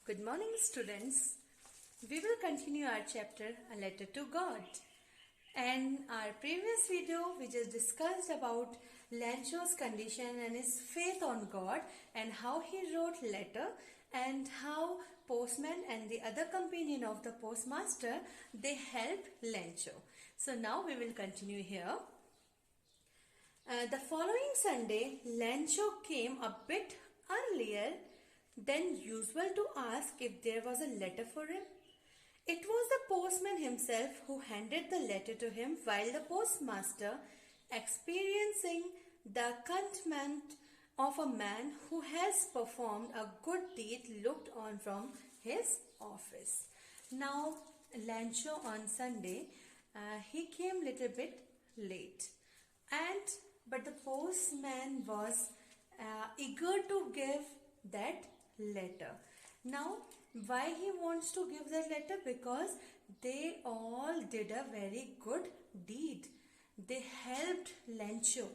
Good morning, students. We will continue our chapter, A Letter to God. And our previous video, we just discussed about Lancho's condition and his faith on God and how he wrote letter and how postman and the other companion of the postmaster, they helped Lancho. So now we will continue here. The following Sunday, Lancho came a bit earlier than usual to ask if there was a letter for him. It was the postman himself who handed the letter to him while the postmaster, experiencing the contentment of a man who has performed a good deed, looked on from his office. Now, Lancho on Sunday, he came little bit late, but the postman was eager to give that letter. Now, why he wants to give that letter? Because they all did a very good deed. They helped Lancho.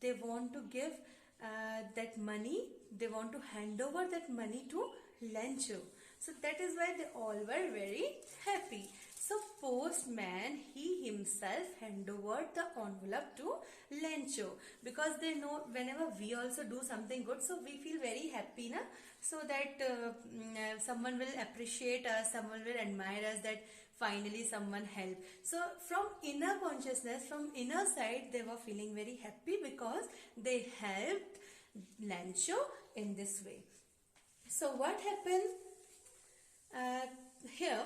They want to give that money. They want to hand over that money to Lancho. So that is why they all were very happy. So postman, he himself hand over the envelope to Lancho, because they know whenever we also do something good, so we feel very happy, na? So that someone will appreciate us, someone will admire us, that finally someone helped. So from inner consciousness, from inner side, they were feeling very happy because they helped Lancho in this way. So what happened here?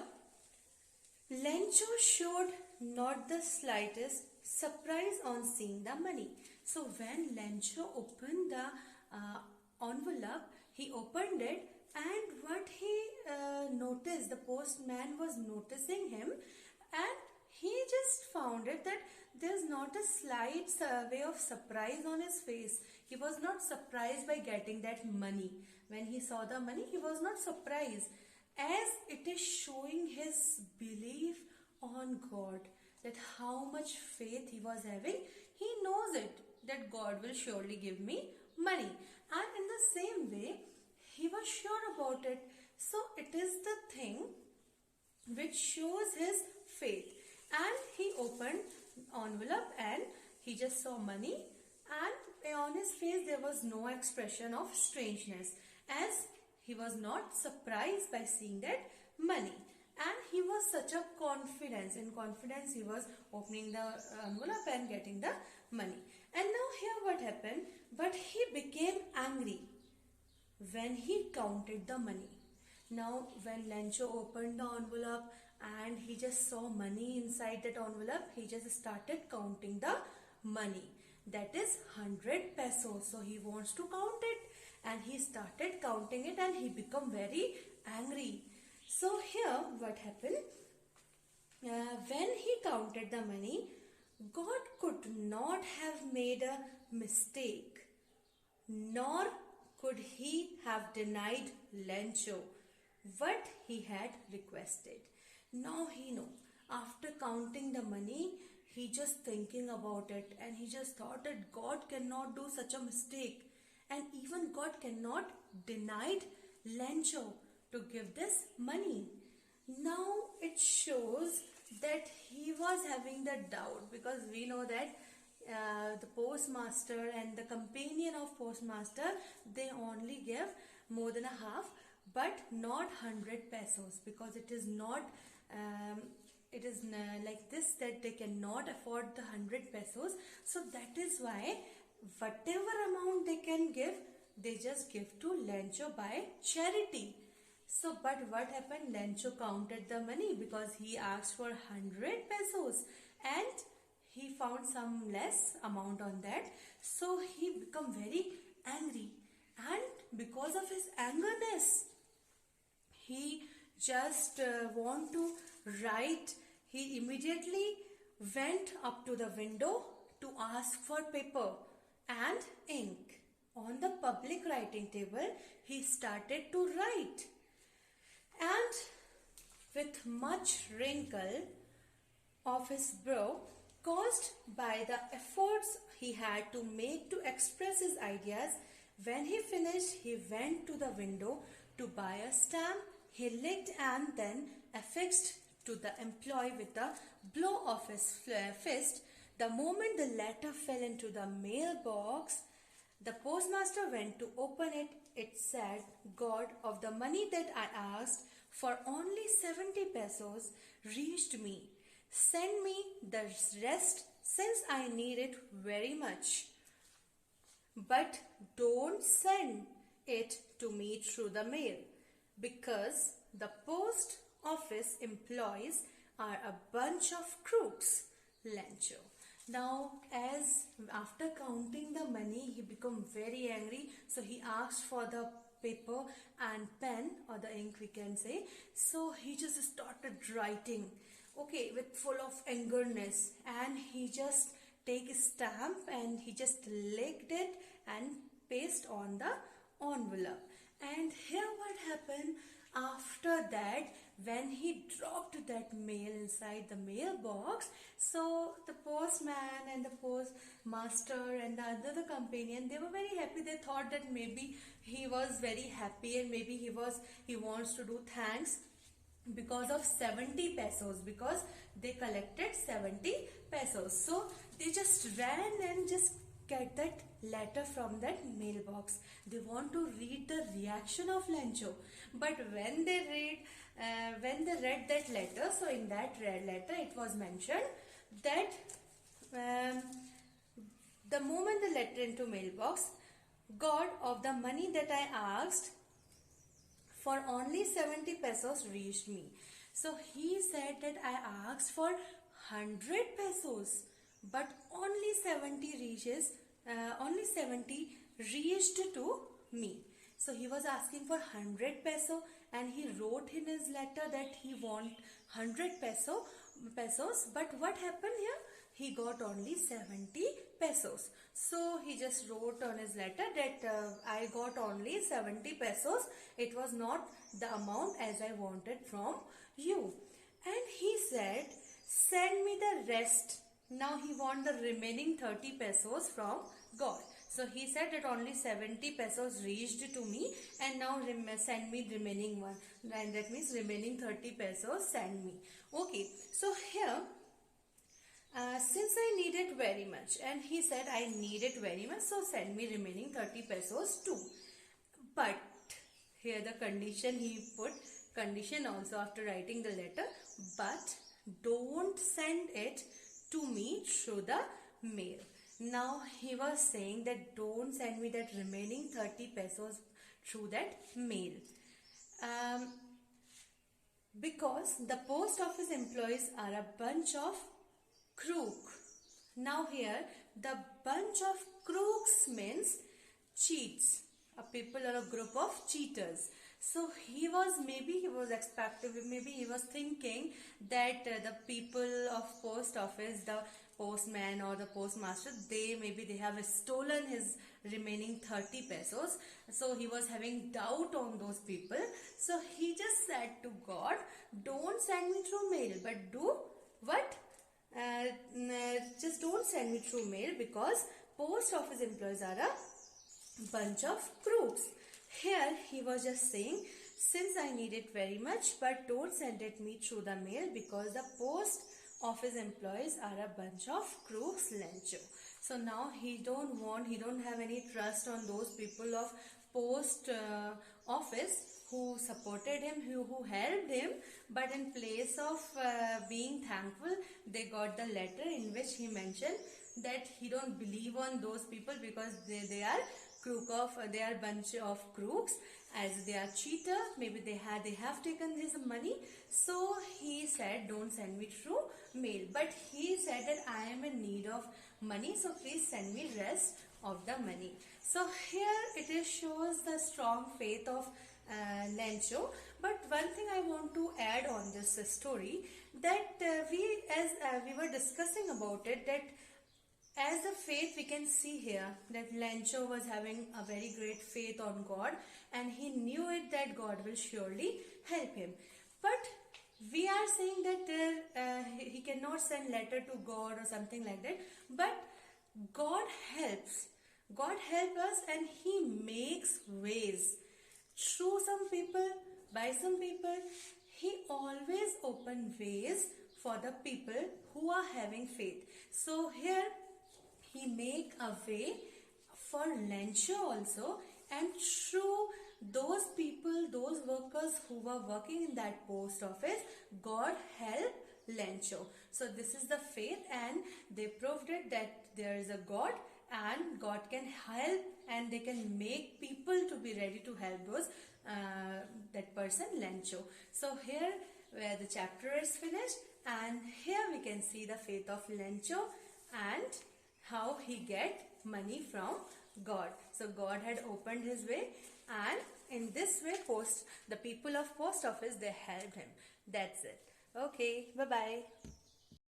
Lancho showed not the slightest surprise on seeing the money. So when Lancho opened the envelope, he opened it, and what he noticed, the postman was noticing him, and he just found it that there's not a slight way of surprise on his face. He was not surprised by getting that money. When he saw the money, he was not surprised, as it is showing his belief on God, that how much faith he was having. He knows it, that God will surely give me money, and in the same way he was sure about it. So it is the thing which shows his faith. And he opened envelope and he just saw money, and on his face there was no expression of strangeness, as he was not surprised by seeing that money. And he was such a confidence. In confidence he was opening the envelope and getting the money. And now here what happened? But he became angry when he counted the money. Now when Lancho opened the envelope and he just saw money inside that envelope, he just started counting the money. That is 100 pesos. So he wants to count it, and he started counting it, and he became very angry. So here what happened? When he counted the money, God could not have made a mistake, nor could he have denied Lancho what he had requested. Now he know, after counting the money, he just thinking about it, and he just thought that God cannot do such a mistake, and even God cannot deny Lancho to give this money. Now it shows that he was having the doubt, because we know that the postmaster and the companion of postmaster, they only give more than a half, but not 100 pesos, because it is not like this, that they cannot afford the 100 pesos. So that is why whatever amount they can give, they just give to Lancho by charity. So but what happened? Lancho counted the money, because he asked for 100 pesos and he found some less amount on that. So he became very angry, and because of his angerness, he just want to write. He immediately went up to the window to ask for paper and ink. On the public writing table, he started to write, and with much wrinkle of his brow, caused by the efforts he had to make to express his ideas, when he finished, he went to the window to buy a stamp he licked and then affixed to the employee with a blow of his fist. The moment the letter fell into the mailbox, the postmaster went to open it. It said, "God, of the money that I asked for only 70 pesos reached me. Send me the rest since I need it very much. But don't send it to me through the mail, because the post office employees are a bunch of crooks." Lencho. Now, as after counting the money, he became very angry. So he asked for the paper and pen, or the ink we can say. So he just started writing, okay, with full of angerness, and he just take a stamp and he just licked it and paste on the envelope. And here what happened after that, when he dropped that mail inside the mailbox, so the postman and the postmaster and the other companion, they were very happy. They thought that maybe he was very happy and maybe he wants to do thanks because of 70 pesos, because they collected 70 pesos. So they just ran and just get that letter from that mailbox. They want to read the reaction of Lencho. But when they read that letter, so in that red letter it was mentioned that the moment the letter into mailbox, "God, of the money that I asked for only 70 pesos reached me." So he said that I asked for 100 pesos, but only 70 reached to me. So he was asking for 100 peso, and he wrote in his letter that he want 100 pesos. But what happened here? He got only 70 pesos. So he just wrote on his letter that I got only 70 pesos. It was not the amount as I wanted from you. And he said, "Send me the rest." Now he want the remaining 30 pesos from God. So he said that only 70 pesos reached to me, and now send me remaining one. And that means remaining 30 pesos send me. Okay. So here, since I need it very much, and he said I need it very much, so send me remaining 30 pesos too. But here the condition he put, condition also after writing the letter, but don't send it to me through the mail. Now he was saying that don't send me that remaining 30 pesos through that mail. Because the post office employees are a bunch of crook. Now here the bunch of crooks means cheats, a people or a group of cheaters. So he was expecting, maybe he was thinking that the people of post office, the postman or the postmaster, they have stolen his remaining 30 pesos. So he was having doubt on those people. So he just said to God, "Don't send me through mail, but do what? Just don't send me through mail, because post office employees are a bunch of crooks." Here he was just saying, since I need it very much, but don't send it me through the mail, because the post office employees are a bunch of crooks, Lencho. So now he don't have any trust on those people of post office who supported him, who helped him, but in place of being thankful, they got the letter in which he mentioned that he don't believe on those people, because they are bunch of crooks, as they are cheater. Maybe they have taken his money. So he said, "Don't send me through mail." But he said that I am in need of money, so please send me rest of the money. So here it shows the strong faith of Lencho. But one thing I want to add on this story, that we were discussing about it, that as the faith we can see here, that Lencho was having a very great faith on God, and he knew it that God will surely help him. But we are saying that he cannot send letter to God or something like that. But God helps. God helps us, and he makes ways through some people, by some people. He always open ways for the people who are having faith. So here he make a way for Lencho also, and through those people, those workers who were working in that post office, God helped Lencho. So this is the faith, and they proved it that there is a God and God can help, and they can make people to be ready to help those that person Lencho. So here where the chapter is finished, and here we can see the faith of Lencho and how he get money from God. So God had opened his way, and in this way the people of post office, they helped him. That's it. Okay, bye bye.